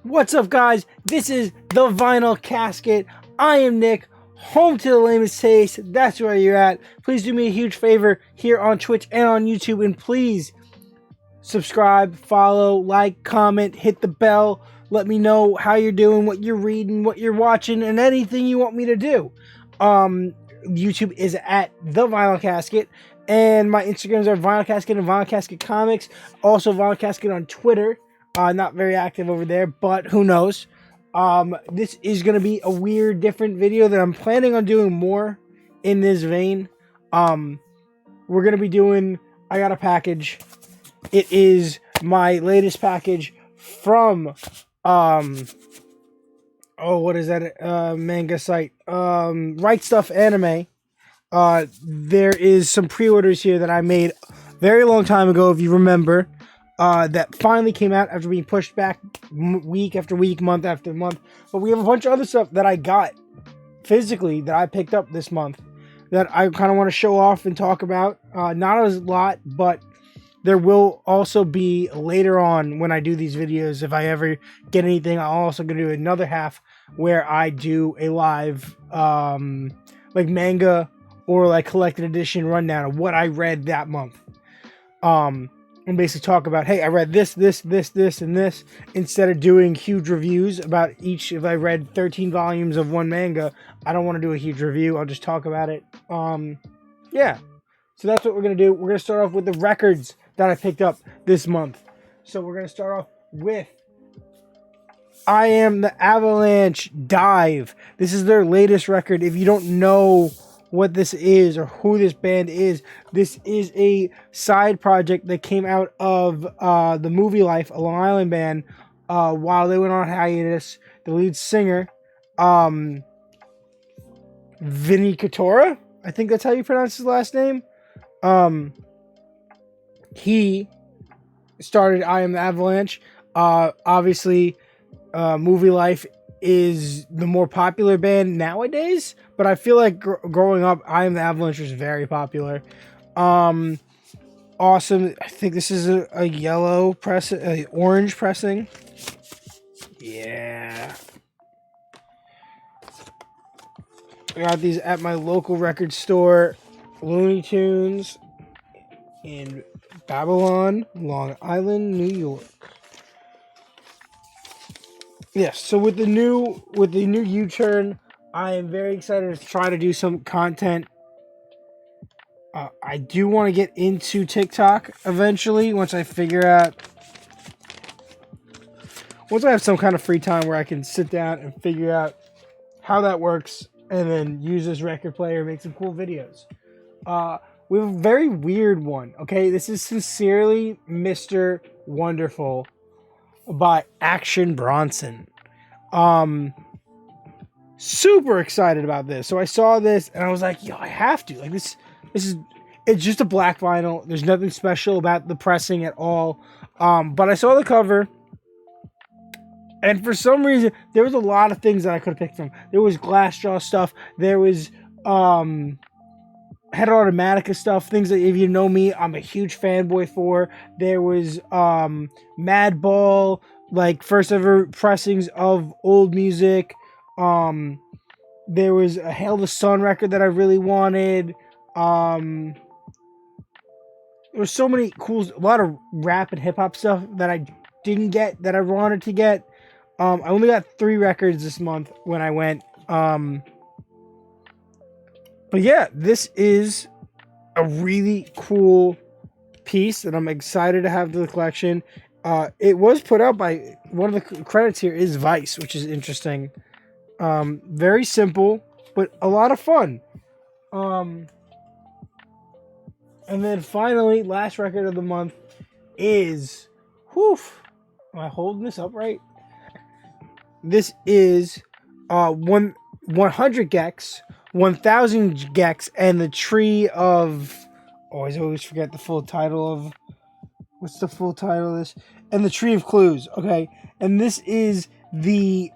What's up, guys? This is the Vinyl Casket. I am Nick, home to the lamest taste. That's where you're at. Please do me a huge favor here on Twitch and on YouTube, and please subscribe, follow, like, comment, hit the bell. Let me know how you're doing, what you're reading, what you're watching, and anything you want me to do. YouTube is at the Vinyl Casket, and my Instagrams are Vinyl Casket and Vinyl Casket Comics. Also, Vinyl Casket on Twitter. Not very active over there, but who knows? This is going to be a weird, different video that I'm planning on doing more in this vein. We're going to be doing, I got a package. It is my latest package from, what is that, manga site? Right Stuff Anime. There is some pre-orders here that I made a very long time ago, if you remember. That finally came out after being pushed back week after week, month after month. But we have a bunch of other stuff that I got physically that I picked up this month that I kind of want to show off and talk about. Not a lot, but there will also be later on when I do these videos, if I ever get anything, I'm also going to do another half where I do a live like manga or like collected edition rundown of what I read that month. And basically talk about, hey, I read this, and this, instead of doing huge reviews about each. If I read 13 volumes of one manga, I don't want to do a huge review. I'll just talk about it. Yeah. So that's what we're going to do. We're going to start off with the records that I picked up this month. So we're going to start off with Am the Avalanche Dive. This is their latest record. If you don't know what this is or who this band is, this is a side project that came out of the movie Life, a Long Island band, while they went on hiatus. The lead singer, Vinny Katora, I think that's how you pronounce his last name. He started I Am the Avalanche. Obviously, movie Life is the more popular band nowadays, but I feel like growing up, I Am the Avalanche was very popular. Awesome. I think this is a yellow press, a orange pressing. Yeah. I got these at my local record store, Looney Tunes, in Babylon, Long Island, New York. Yes, so with the new U-turn, I am very excited to try to do some content. I do want to get into TikTok eventually once I have some kind of free time where I can sit down and figure out how that works and then use this record player and make some cool videos. We have a very weird one, okay? This is Sincerely Mr. Wonderful by Action Bronson. Super excited about this. So I saw this and I was like, yo, I have to. Like it's just a black vinyl. There's nothing special about the pressing at all. But I saw the cover, and for some reason there was a lot of things that I could have picked from. There was Glassjaw stuff. There was Head Automatica stuff, things that, if you know me, I'm a huge fanboy for. There was Madball, like first ever pressings of old music. There was a Hail the Sun record that I really wanted. There was so many cool, a lot of rap and hip hop stuff that I didn't get that I wanted to get. I only got 3 records this month when I went. But yeah, this is a really cool piece that I'm excited to have to the collection. It was put out by, one of the credits here is Vice, which is interesting. Very simple, but a lot of fun. And then finally, last record of the month is, am I holding this up right? This is 100 Gex, 1000 Gex, and the Tree of... I always forget the full title of... What's the full title of this? And the Tree of Clues, okay? And this is the...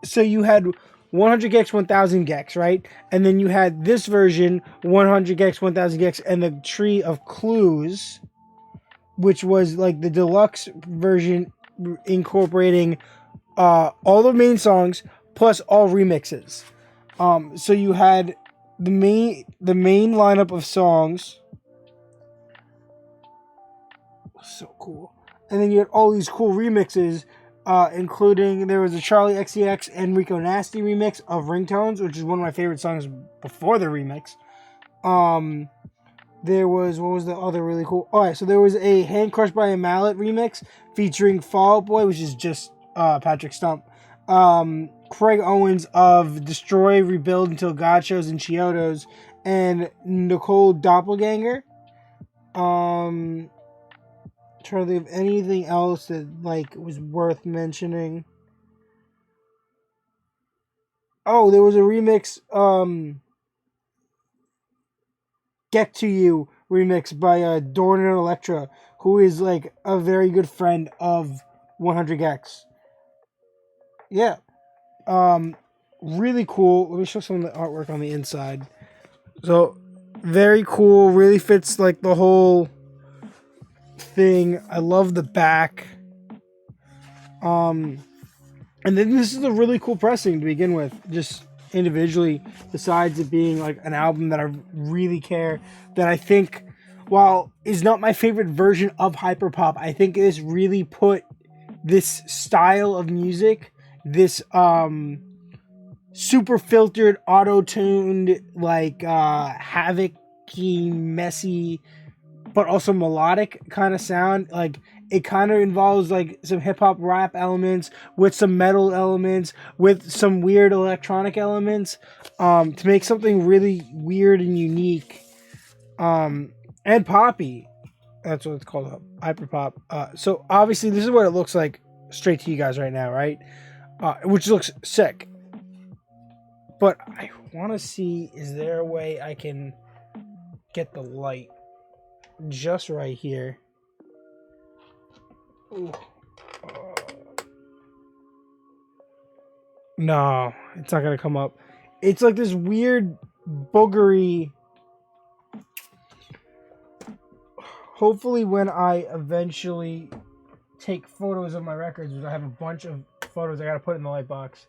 So you had 100 Gex, 1000 Gex, right? And then you had this version, 100 Gex, 1000 Gex, and the Tree of Clues, which was like the deluxe version incorporating all the main songs plus all remixes. So you had the main lineup of songs. So cool. And then you had all these cool remixes, including there was a Charlie XCX and Rico Nasty remix of Ringtones, which is one of my favorite songs before the remix. There was, what was the other really cool? Alright, so there was a Hand Crushed by a Mallet remix featuring Fall Out Boy, which is just Patrick Stump. Craig Owens of Destroy, Rebuild Until God Shows and Chiodos, and Nicole Doppelganger. Trying to think of anything else that like was worth mentioning. Oh, there was a remix, Get to You remix by Dorn and Electra, who is like a very good friend of 100 Gex. Yeah. Really cool. Let me show some of the artwork on the inside. So, very cool. Really fits like the whole thing. I love the back. And then this is a really cool pressing to begin with. Just individually, besides it being like an album that I really care, that I think, while is not my favorite version of hyperpop, I think this really put this style of music, this super filtered, auto-tuned, like havoc-y, messy, but also melodic kind of sound. Like it kind of involves like some hip-hop rap elements with some metal elements with some weird electronic elements, to make something really weird and unique, and poppy. That's what it's called, hyperpop. So obviously this is what it looks like straight to you guys right now, right? Which looks sick. But I want to see, is there a way I can get the light just right here? Ooh. No, it's not going to come up. It's like this weird boogery. Hopefully when I eventually take photos of my records, which I have a bunch of photos I got to put in the light box.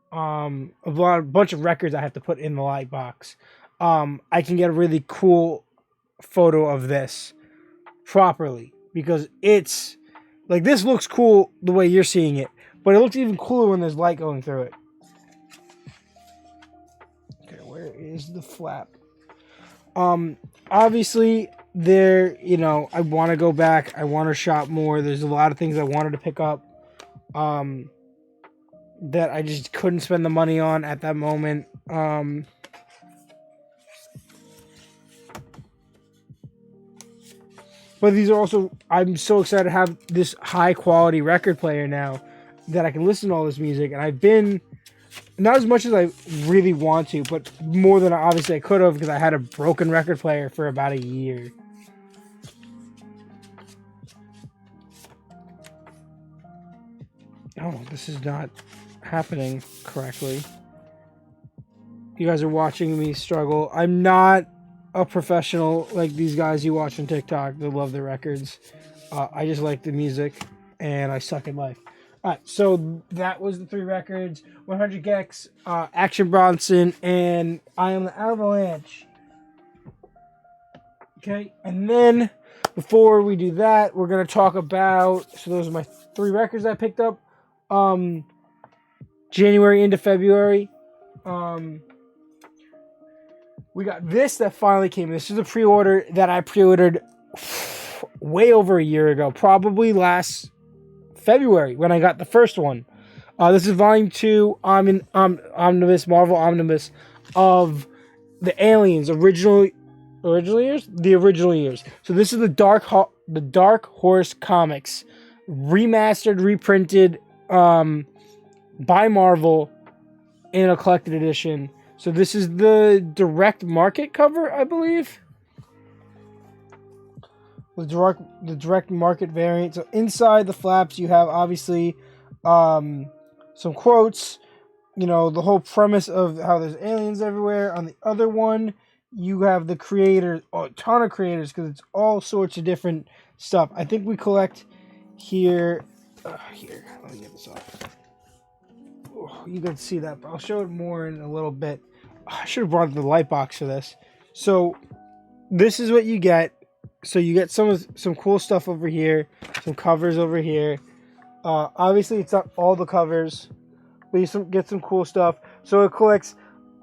A bunch of records I have to put in the light box. I can get a really cool photo of this properly, because it's like, this looks cool the way you're seeing it, but it looks even cooler when there's light going through it. Okay, where is the flap? Obviously there, I want to go back. I want to shop more. There's a lot of things I wanted to pick up, that I just couldn't spend the money on at that moment. But these are also, I'm so excited to have this high quality record player now that I can listen to all this music. And I've been, not as much as I really want to, but more than obviously I could have, because I had a broken record player for about a year. Oh, this is not happening correctly. You guys are watching me struggle. I'm not a professional like these guys you watch on TikTok that love their records. I just like the music, and I suck at life. Alright, so that was the 3 records: 100 Gex, Action Bronson, and I Am the Avalanche. Okay, and then before we do that, we're gonna talk about, so those are my 3 records I picked up January into February. We got this that finally came. This is a pre-order that I pre-ordered way over a year ago, probably last February when I got the first one. This is Volume 2, Omnibus, Marvel Omnibus of the Aliens original years. So this is the Dark Horse Comics, remastered, reprinted, by Marvel in a collected edition. So this is the direct market cover, I believe. The direct market variant. So inside the flaps, you have obviously some quotes. The whole premise of how there's aliens everywhere. On the other one, you have the creators, a ton of creators, because it's all sorts of different stuff. I think we collect here Here, let me get this off. Oh, you can see that, but I'll show it more in a little bit. I should have brought the light box for this. So this is what you get. So you get some cool stuff over here, some covers over here. Obviously, it's not all the covers, but you get some cool stuff. So it collects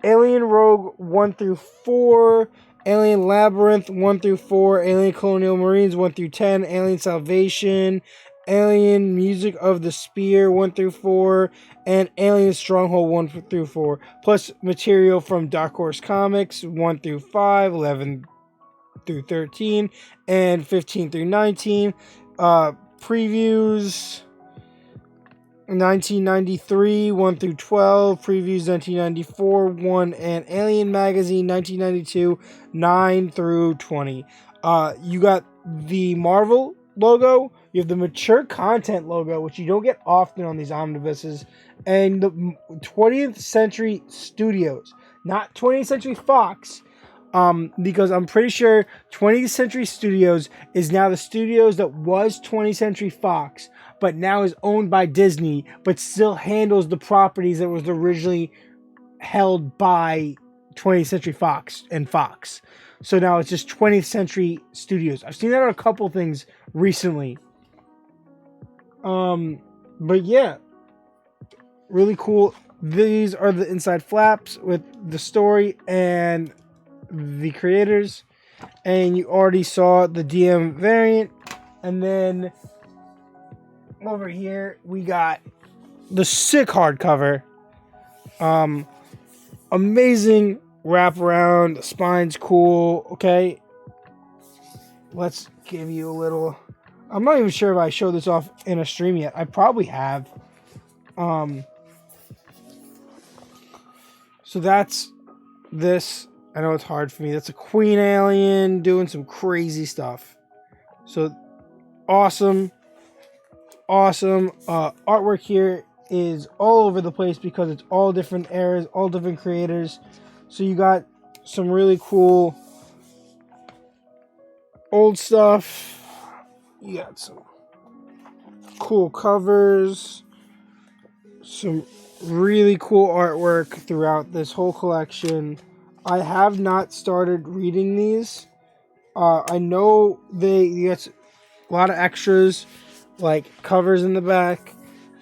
Alien Rogue 1 through 4, Alien Labyrinth 1 through 4, Alien Colonial Marines 1 through 10, Alien Salvation, Alien Music of the Spear 1 through 4, and Alien Stronghold 1 through 4, plus material from Dark Horse Comics 1 through 5, 11 through 13, and 15 through 19. Previews 1993 1 through 12, previews 1994 1, and Alien Magazine 1992 9 through 20. You got the Marvel logo, you have the mature content logo, which you don't get often on these omnibuses, and the 20th Century Studios, not 20th Century Fox, because I'm pretty sure 20th Century Studios is now the studios that was 20th Century Fox, but now is owned by Disney, but still handles the properties that was originally held by 20th Century Fox and Fox. So now it's just 20th Century Studios. I've seen that on a couple things recently. But yeah, really cool. These are the inside flaps with the story and the creators, and you already saw the DM variant. And then over here we got the sick hardcover. Amazing wraparound. The spine's cool. Okay, let's give you a little. I'm not even sure if I showed this off in a stream yet. I probably have. So that's this. I know it's hard for me. That's a queen alien doing some crazy stuff. So awesome. Artwork here is all over the place because it's all different eras, all different creators. So you got some really cool old stuff. You got some cool covers, some really cool artwork throughout this whole collection. I have not started reading these. I know you get a lot of extras, like covers in the back.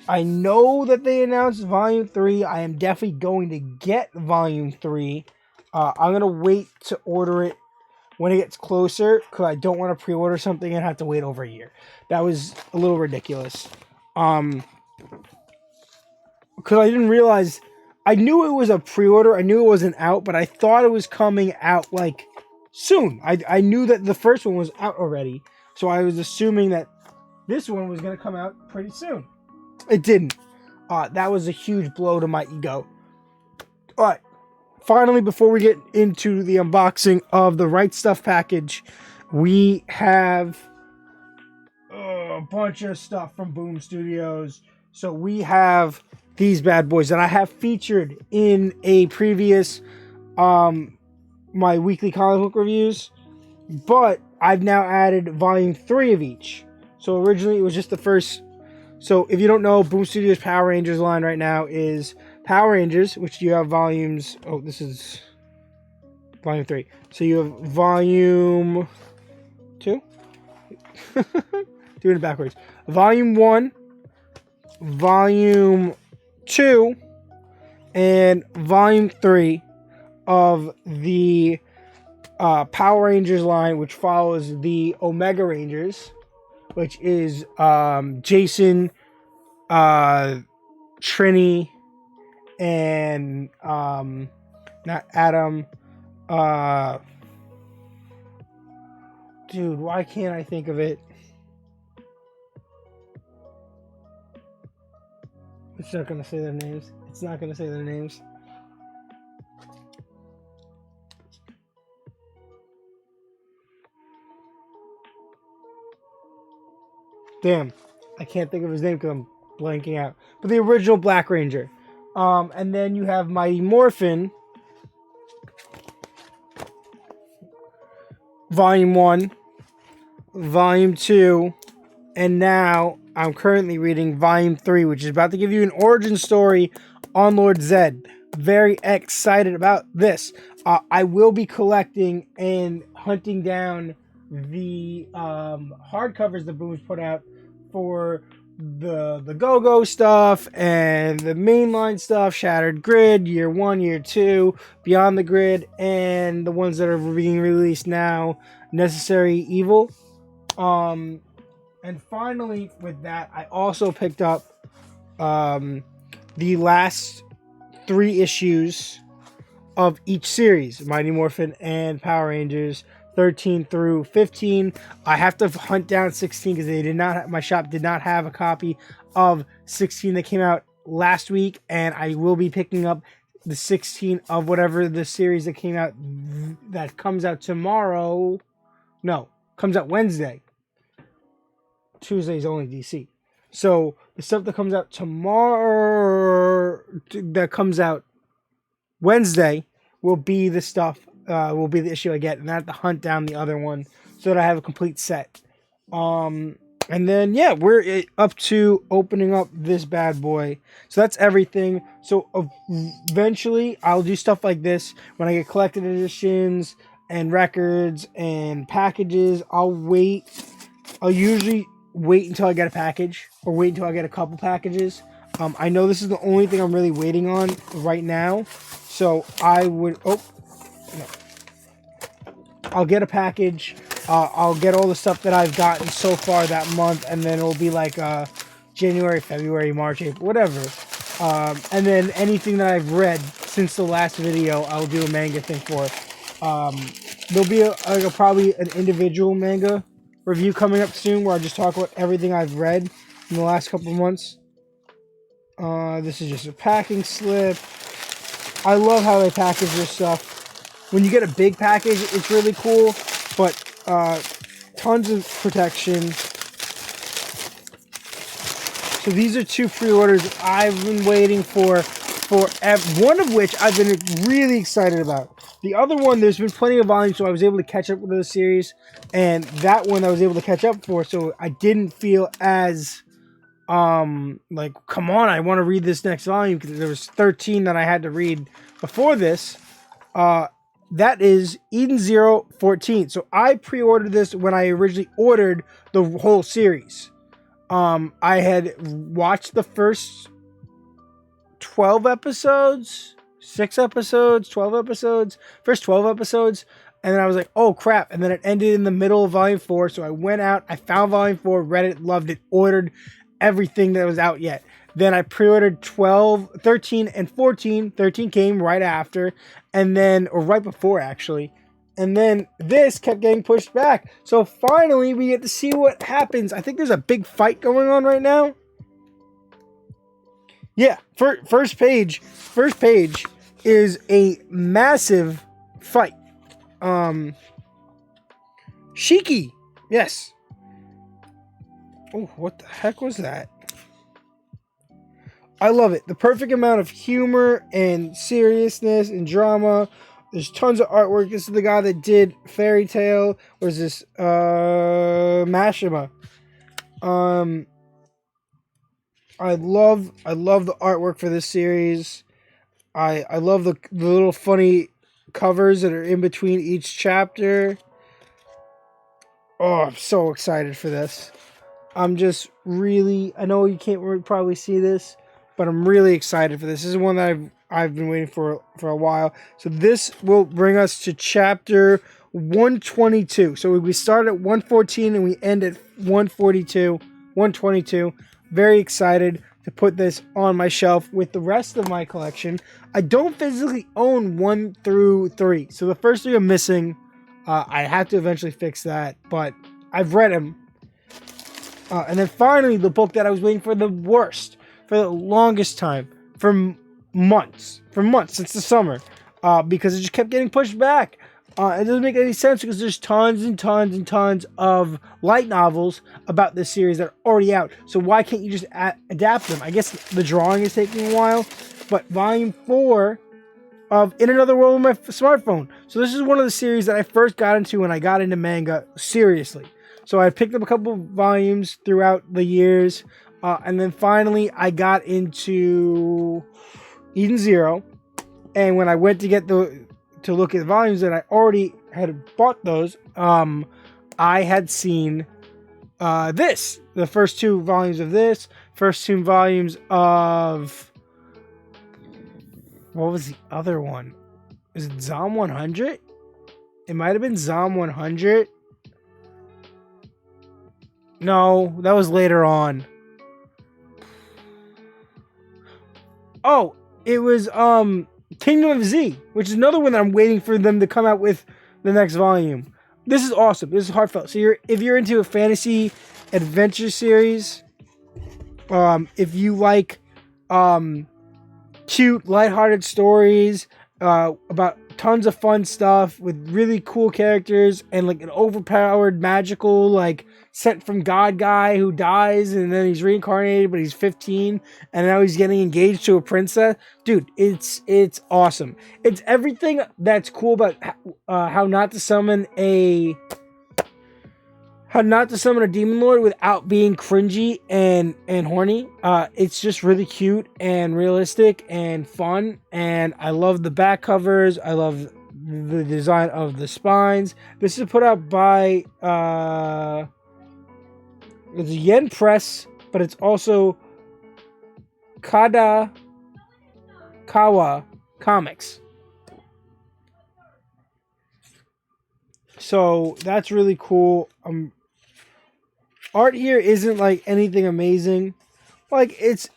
I know that they announced Volume 3. I am definitely going to get Volume 3. I'm going to wait to order it when it gets closer, because I don't want to pre-order something and have to wait over a year. That was a little ridiculous. Because I didn't realize, I knew it was a pre-order, I knew it wasn't out, but I thought it was coming out like soon. I knew that the first one was out already, so I was assuming that this one was going to come out pretty soon. It didn't. That was a huge blow to my ego. Alright. Finally, before we get into the unboxing of the Right Stuff package, we have a bunch of stuff from Boom Studios. So we have these bad boys that I have featured in a previous, my weekly comic book reviews, but I've now added Volume 3 of each. So originally it was just the first. So if you don't know, Boom Studios Power Rangers line right now is Power Rangers, which you have volumes. Oh, this is Volume 3. So you have Volume 2. Doing it backwards. Volume 1, Volume 2, and Volume 3 of the Power Rangers line, which follows the Omega Rangers, which is Jason, Trini, and not Adam. Dude, why can't I think of it? It's not gonna say their names. It's not gonna say their names. Damn, I can't think of his name because I'm blanking out. But the original Black Ranger. And then you have Mighty Morphin, Volume 1, Volume 2, and now I'm currently reading Volume 3, which is about to give you an origin story on Lord Zed. Very excited about this. I will be collecting and hunting down the hardcovers that Boom's put out for the Go-Go stuff and the mainline stuff, Shattered Grid, Year 1, Year 2, Beyond the Grid, and the ones that are being released now, Necessary Evil. And finally, with that, I also picked up the last 3 issues of each series, Mighty Morphin and Power Rangers, 13 through 15. I have to hunt down 16 because they did not. My shop did not have a copy of 16 that came out last week, and I will be picking up the 16 of whatever the series that came out that comes out tomorrow. No, comes out Wednesday. Tuesday is only DC. So the stuff that comes out tomorrow, that comes out Wednesday, will be the stuff, will be the issue I get, and I have to hunt down the other one so that I have a complete set. And then, yeah, we're up to opening up this bad boy. So that's everything. So eventually, I'll do stuff like this when I get collected editions and records and packages. I'll usually wait until I get a package, or wait until I get a couple packages. I know this is the only thing I'm really waiting on right now, so I would... Oh, no. I'll get a package. I'll get all the stuff that I've gotten so far that month, and then it'll be like January, February, March, April, whatever. And then anything that I've read since the last video, I'll do a manga thing for. There'll be probably an individual manga review coming up soon where I just talk about everything I've read in the last couple of months. This is just a packing slip. I love how they package this stuff. When you get a big package, it's really cool, but tons of protection. So these are 2 pre-orders I've been waiting for one of which I've been really excited about. The other one, there's been plenty of volumes, so I was able to catch up with the series, and that one I was able to catch up for, so I didn't feel as like, come on, I want to read this next volume, because there was 13 that I had to read before this. That is Eden Zero 14. So I pre-ordered this when I originally ordered the whole series. I had watched the first 12 episodes, 6 episodes, 12 episodes, first 12 episodes, and then I was like, oh crap, and then it ended in the middle of Volume 4, so I went out, I found Volume 4, read it, loved it, ordered everything that was out yet. Then I pre-ordered 13, and 14. 13 came right after, and then, or right before actually, and then this kept getting pushed back. So finally, we get to see what happens. I think there's a big fight going on right now. Yeah, first page is a massive fight. Shiki, yes. Oh, what the heck was that? I love it. The perfect amount of humor and seriousness and drama. There's tons of artwork. This is the guy that did Fairy Tail. What is this? Mashima. I love the artwork for this series. I love the little funny covers that are in between each chapter. Oh, I'm so excited for this. I'm just really... I know you can't probably see this, but I'm really excited for this. This is one that I've been waiting for a while. So this will bring us to chapter 122. So we start at 114 and we end at 142, 122. Very excited to put this on my shelf with the rest of my collection. I don't physically own 1 through 3. So the first 3 are missing. I have to eventually fix that, but I've read them. And then finally, the book that I was waiting for the worst, for the longest time, for months, since the summer, because it just kept getting pushed back. It doesn't make any sense because there's tons and tons and tons of light novels about this series that are already out. So why can't you just adapt them? I guess the drawing is taking a while, but volume 4 of In Another World with my smartphone. So this is one of the series that I first got into when I got into manga seriously. So I picked up a couple volumes throughout the years, and then finally I got into Eden Zero. And when I went to look at volumes, and I already had bought those, I had seen the first 2 volumes of this, first 2 volumes of, what was the other one? Is it Zom 100? It might have been Zom 100. No, that was later on. Oh, it was Kingdom of Z, which is another one that I'm waiting for them to come out with the next volume. This is awesome. This is heartfelt. So if you're into a fantasy adventure series, if you like cute, lighthearted stories about tons of fun stuff with really cool characters and like an overpowered magical like sent from God guy who dies and then he's reincarnated but he's 15 and now he's getting engaged to a princess, dude, it's awesome. It's everything that's cool about how not to summon a demon lord without being cringy and horny. It's just really cute and realistic and fun, and I love the back covers. I love the design of the spines. This is put out by it's Yen Press, but it's also Kawa Comics. So that's really cool. Art here isn't like anything amazing. Like it's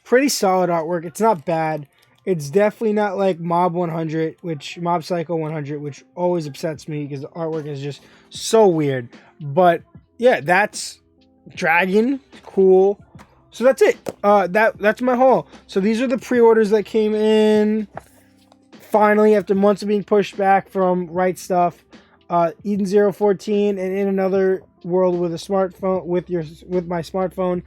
pretty solid artwork. It's not bad. It's definitely not like Mob Psycho 100, which always upsets me because the artwork is just so weird. But yeah, that's Dragon. Cool. So that's it. That's my haul. So these are the pre-orders that came in finally after months of being pushed back from Right Stuff. Eden 014 and In Another World with a smartphone with my smartphone.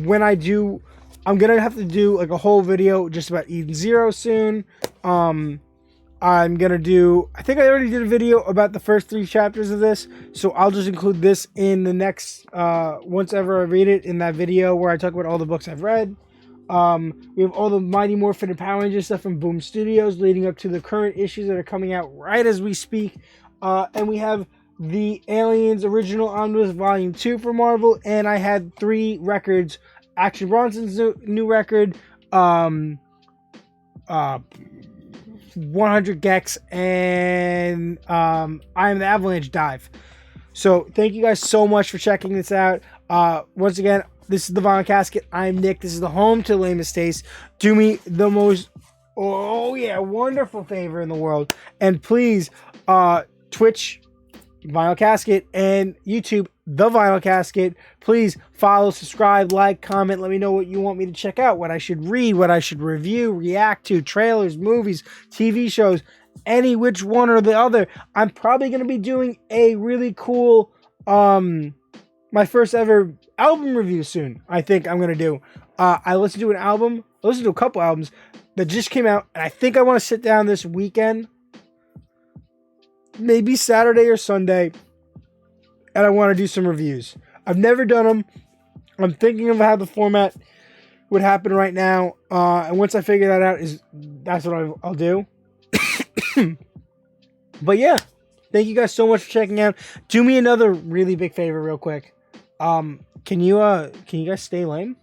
When I do, I'm gonna have to do like a whole video just about Eden Zero soon. I'm gonna do, I think I already did a video about the first 3 chapters of this, so I'll just include this in the next once ever I read it in that video where I talk about all the books I've read. We have all the Mighty Morphin and Power Rangers stuff from Boom Studios leading up to the current issues that are coming out right as we speak. And we have the Aliens Original Omnibus Volume 2 for Marvel, and I had 3 records. Action Bronson's new record, 100 Gex, and I Am the Avalanche Dive. So thank you guys so much for checking this out. Once again, this is the Vinyl Casket. I'm Nick. This is the home to Lamest Taste. Do me the most, wonderful favor in the world. And please, Twitch, Vinyl Casket, and YouTube, The Vinyl Casket. Please follow, subscribe, like, comment. Let me know what you want me to check out, what I should read, what I should review, react to, trailers, movies, TV shows, any which one or the other. I'm probably going to be doing a really cool, my first ever album review soon. I think I'm going to do. I listened to a couple albums that just came out, and I think I want to sit down this weekend, maybe Saturday or Sunday, and I want to do some reviews. I've never done them. I'm thinking of how the format would happen right now, and once I figure that out, that's what I'll do. But yeah, thank you guys so much for checking out. Do me another really big favor real quick. Can you guys stay lame?